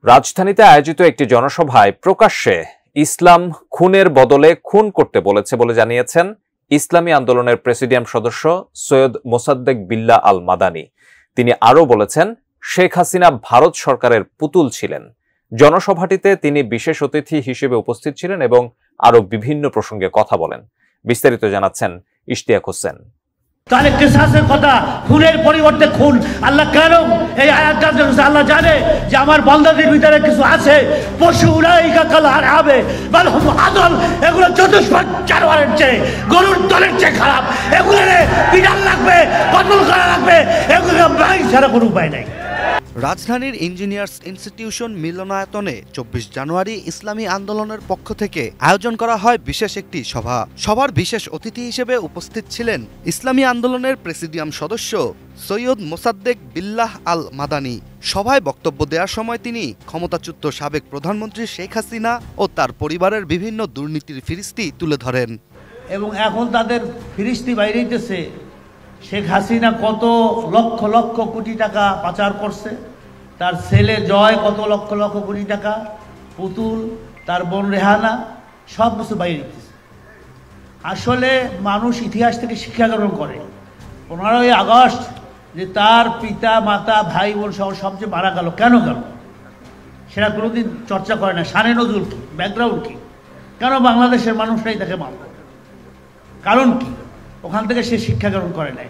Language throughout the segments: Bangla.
রাজধানীতে আয়োজিত একটি জনসভায় প্রকাশ্যে ইসলাম খুনের বদলে খুন করতে বলেছে বলে জানিয়েছেন ইসলামী আন্দোলনের প্রেসিডিয়াম সদস্য সৈয়দ মোসাদ্দেক বিল্লাহ আল মাদানী। তিনি আরও বলেছেন, শেখ হাসিনা ভারত সরকারের পুতুল ছিলেন। জনসভাটিতে তিনি বিশেষ অতিথি হিসেবে উপস্থিত ছিলেন এবং আরও বিভিন্ন প্রসঙ্গে কথা বলেন। বিস্তারিত জানাচ্ছেন ইশতিয়াক হোসেন। তাহলে কিসাসের কথা, খুনের পরিবর্তে খুন। আল্লাহ কেন এই আয়াতটা দিয়েছে? আল্লাহ জানে যে আমার বান্দাদের ভিতরে কিছু আছে, পশু উলাইকা কাল আরআবে বাল হুম আদল, এগুলো চতুষ্পদ জানোয়ারের চেয়ে, গরুর দলের চেয়ে খারাপ। এগুলোরে বিধান লাগবে, কতল করা লাগবে, এগুলো ভাই ছাড়া কোনো উপায় নাই। রাজধানীর ইঞ্জিনিয়ার্স ইনস্টিটিউশন মিলনায়তনে ২৪ জানুয়ারি ইসলামী আন্দোলনের পক্ষ থেকে আয়োজন করা হয় বিশেষ একটি সভা। সভার বিশেষ অতিথি হিসেবে উপস্থিত ছিলেন ইসলামী আন্দোলনের প্রেসিডিয়াম সদস্য সৈয়দ মোসাদ্দেক বিল্লাহ আল মাদানী। সভায় বক্তব্য দেওয়ার সময় তিনি ক্ষমতাচ্যুত সাবেক প্রধানমন্ত্রী শেখ হাসিনা ও তার পরিবারের বিভিন্ন দুর্নীতির ফিরিস্তি তুলে ধরেন। এবং এখন তাদের ফিরিস্তি বাইরেইতেছে। শেখ হাসিনা কত লক্ষ লক্ষ কোটি টাকা পাচার করছে, তার ছেলে জয় কত লক্ষ লক্ষ কোটি টাকা, পুতুল, তার বোন রেহানা, সব কিছু বাইরে দিতেছে। আসলে মানুষ ইতিহাস থেকে শিক্ষা গ্রহণ করে। 15ই আগস্ট যে তার পিতা মাতা ভাই বোন সহ সবচেয়ে মারা গেল, কেন গেল সেটা কোনোদিন চর্চা করে না। শানে নজরুল কি, ব্যাকগ্রাউন্ড কি, কেন বাংলাদেশের মানুষরাই তাকে মারল, কারণ কি? ওখান থেকে সে শিক্ষা গ্রহণ করে নাই।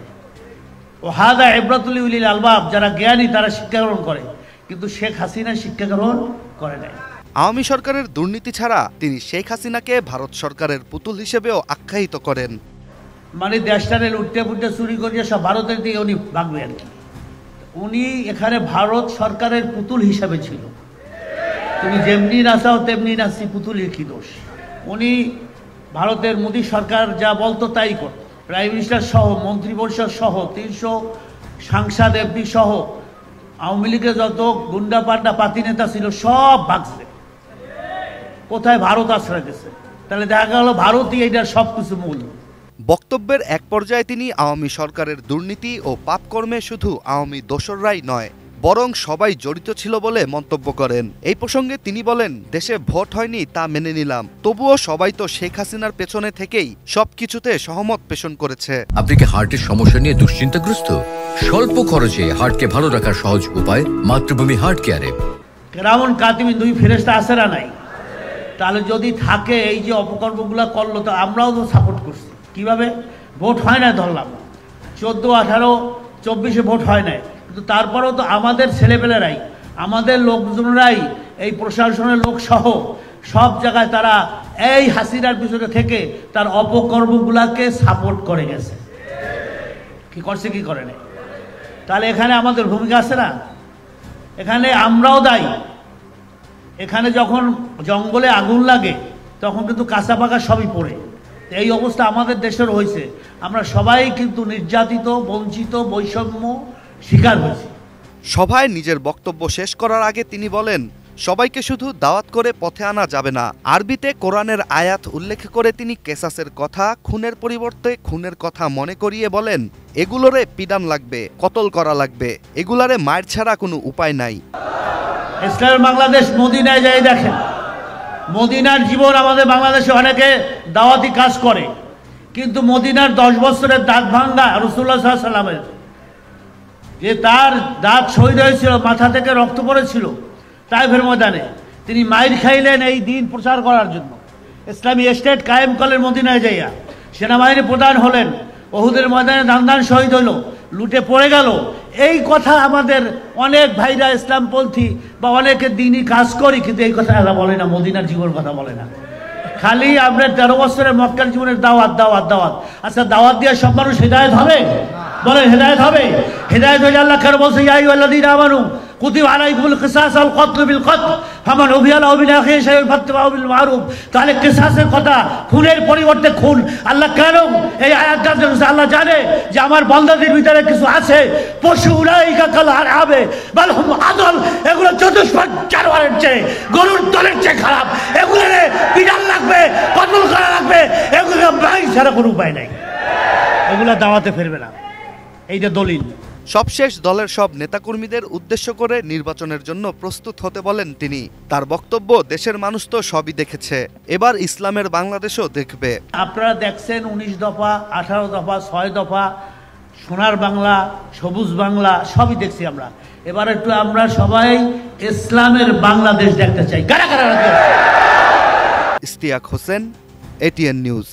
ও হাদা ইবরাতুল উলিল আলবাব, যারা জ্ঞানী তারা শিক্ষা গ্রহণ করে, কিন্তু শেখ হাসিনা শিক্ষা গ্রহণ করে নাই। আওয়ামী সরকারের দুর্নীতি ছাড়া তিনি শেখ হাসিনাকে ভারত সরকারের পুতুল হিসেবেও আখ্যায়িত করেন। মানে দেশটারে লুটতে ফুটতে চুরি করিয়ে সব ভারতের দিকে উনি ভাগবে আর কি। উনি এখানে ভারত সরকারের পুতুল হিসাবে ছিল। তুমি যেমনি নাচাও তেমনি নাচি, পুতুলের কি দোষ? উনি ভারতের মোদী সরকার যা বলতো তাই করত। প্রাইম মিনিস্টার সহ, মন্ত্রিপরিষদ সহ, 300 সাংসদ এমপি সহ আওয়ামী লীগের যত গুন্ডা পান্ডা পাতি নেতা ছিল সব ভাগছে। কোথায়? ভারত আশ্রয় দিয়েছে। তাহলে দেখা গেল ভারতই এটার সব কিছু মূল। বক্তব্যের এক পর্যায়ে তিনি আওয়ামী সরকারের দুর্নীতি ও পাপকর্মে শুধু আওয়ামী দোসররাই নয়, বরং সবাই জড়িত ছিল বলে মন্তব্য করেন। এই প্রসঙ্গে তিনি বলেন, দেশে ভোট হয়নি তা মেনে নিলাম, তবুও সবাই তো শেখ হাসিনার পেছনে থেকেই সবকিছুতে সহমত পোষণ করেছে। আপনি কি হার্টের সমস্যা নিয়ে দুশ্চিন্তাগ্রস্ত? স্বল্প খরচে হার্টকে ভালো রাখার সহজ উপায় মাতৃভূমি হার্ট কেয়ারে। কেরামন কাতিমিন, 2 ফেরেশতা আছে না নাই? তাহলে যদি থাকে, এই যে অপকর্মগুলো করলো, তা আমরাও তো সাপোর্ট করছি। কিভাবে? ভোট হয় না ধরলাম, 14, 18, 24 ভোট হয় না, কিন্তু তারপরেও তো আমাদের ছেলেপেলেরাই, আমাদের লোকজনরাই, এই প্রশাসনের লোক সহ সব জায়গায় তারা এই হাসিনার পিছনে থেকে তার অপকর্মগুলাকে সাপোর্ট করে গেছে। কি করছে, কি করে নাই? তাহলে এখানে আমাদের ভূমিকা আছে না? এখানে আমরাও দায়ী। এখানে যখন জঙ্গলে আগুন লাগে তখন কিন্তু কাঁচা পাকা সবই পড়ে। এই অবস্থা আমাদের দেশের হয়েছে। আমরা সবাই কিন্তু নির্যাতিত, বঞ্চিত, বৈষম্য শিকার হয়েছে। সভায় নিজের বক্তব্য শেষ করার আগে তিনি বলেন, সবাইকে শুধু দাওয়াত করে পথে আনা যাবে না। আরবিতে কোরআনের আয়াত উল্লেখ করে তিনি কেসাসের কথা, খুনের পরিবর্তে খুনের কথা মনে করিয়ে বলেন, এগুলোরে পিডান লাগবে, কতল করা লাগবে, এগুলারে মায়ের ছাড়া কোনো উপায় নাই। ইসলামের বাংলাদেশ মদিনায় যাই দেখেন, মদিনার জীবন আমাদের বাংলাদেশে অনেকে দাওয়াতি কাজ করে, কিন্তু মদিনার 10 বছরের দাঁত ভাঙ্গা রাসূলুল্লাহ সাল্লাল্লাহু আলাইহি ওয়াসাল্লামের, যে তার দাঁত শহীদ হয়েছিল, মাথা থেকে রক্ত পড়েছিল তাইফের ময়দানে, তিনি মাইর খাইলেন এই দিন প্রচার করার জন্য। ইসলামী স্টেট কায়েম করলেন মদিনায় যাইয়া, সেনাবাহিনী প্রধান হলেন, উহুদের ময়দানে দান শহীদ হইল, লুটে পড়ে গেল। এই কথা আমাদের অনেক ভাইরা ইসলামপন্থী বা অনেকে দিনই কাজ করি, কিন্তু এই কথা এরা বলে না, মদিনার জীবন কথা বলে না। খালি আপনার 13 বছরের মক্কার জীবনের দাওয়াত দাওয়াত দাওয়াত। আচ্ছা, দাওয়াত দিয়ে সব মানুষ হেদায়েত হবে? বলেন, হেদায়েত হবে? হেদায়েত হইলে আল্লাহ কেন বলছে, ইয়া আইয়ুহাল্লাযীনা আমানু কুতিবা আলাইকুমুল কিসাস আল কতল বিল কতল ফামান উফিয়া লাহু মিন আখিহি শাইউন ফাত্তাবাউ বিল মারুফ। তাহলে কিসাসের কথা, খুনের পরিবর্তে খুন। আল্লাহ কেন এই আয়াতটা দিয়েছে? আল্লাহ জানে যে আমার বান্দাদের ভিতরে কিছু আছে, পশু উলাইকা কাল আরআবে বাল হুম আদল, এগুলো চতুষ্পদ জানোয়ারের চেয়ে, গরুর দলের চেয়ে খারাপ। এগুলোরে বিধান লাগবে, কতল করা লাগবে, এগুলো ভাই ছাড়া কোনো উপায় নাই। এগুলো দাওয়াতে ফিরবে না। এইটা দলিল। সবশেষ দলের সব নেতাকর্মীদের উদ্দেশ্য করে নির্বাচনের জন্য প্রস্তুত হতে বলেন তিনি। তার বক্তব্য, দেশের মানুষ তো সবই দেখেছে, এবার ইসলামের বাংলাদেশও দেখবে। আপনারা দেখছেন 19 দফা, 18 দফা, 6 দফা, সোনার বাংলা, সবুজ বাংলা সবই দেখছি আমরা। এবার একটু আমরা সবাই ইসলামের বাংলাদেশ দেখতে চাই। Ishtiaq Hossain, ATN news.